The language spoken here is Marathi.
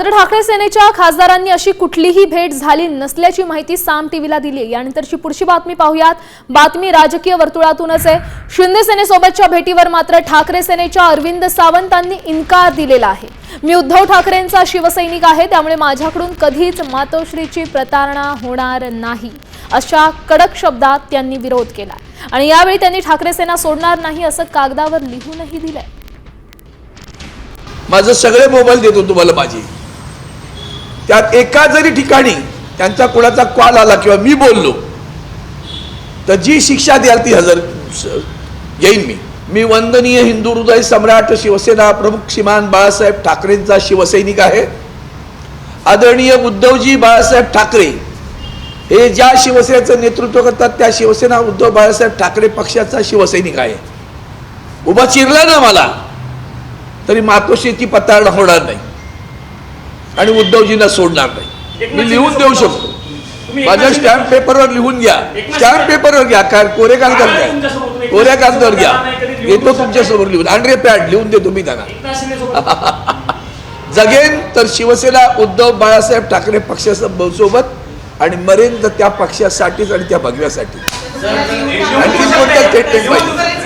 मात्र ठाकरे सेनेच्या खासदारांनी अशी कुठलीही भेट झाली नसल्याची माहिती साम टीव्हीला दिली आहे। यानंतरची पुढची बातमी पाहूयात। बातमी राजकीय वर्तुळातूनच आहे। शिंदे सेनेसोबतच्या भेटीवर मात्र ठाकरे सेनेच्या अरविंद सावंतांनी इन्कार दिलेला आहे। मी उद्धव ठाकरेंचा शिवसैनिक आहे, त्यामुळे माझ्याकडून कधीच मातोश्रीची प्रतारणा होणार नाही, अशा कडक शब्दात त्यांनी विरोध केला आणि यावेळी त्यांनी ठाकरे सेना सोडणार नाही असं कागदावर लिहूनही दिलंय। माझं सगळे मोबाईल देतो तुम्हाला माझे, त्यात एका जरी ठिकाणी त्यांचा कोणाचा कॉल आला किंवा मी बोललो तर जी शिक्षा द्याल ती हजर येईन। मी वंदनीय हिंदू हृदय सम्राट शिवसेना प्रमुख श्रीमान बाळासाहेब ठाकरेंचा शिवसैनिक आहे। आदरणीय उद्धवजी बाळासाहेब ठाकरे हे ज्या शिवसेनेचं नेतृत्व करतात त्या शिवसेना उद्धव बाळासाहेब ठाकरे पक्षाचा शिवसैनिक आहे। उभा चिरला ना मला तरी मातोश्रीची प्रतारणा होणार नाही आणि उद्धवजींना सोडणार नाही। मी लिहून देऊ शकतो, माझ्या स्टॅम्प पेपरवर लिहून घ्या, स्टॅम्प पेपरवर घ्या, काय कोऱ्या कागदावर घ्या, कोऱ्या कागदावर घ्या, येतो तुमच्या समोर लिहून, आंड्रे पॅड लिहून देतो मी त्यांना। जगेन तर शिवसेना उद्धव बाळासाहेब ठाकरे पक्षासोबत आणि मरेन तर त्या पक्षासाठीच आणि त्या भगव्यासाठी। आणखी कोणत्या स्टेटमेंट पाहिजे?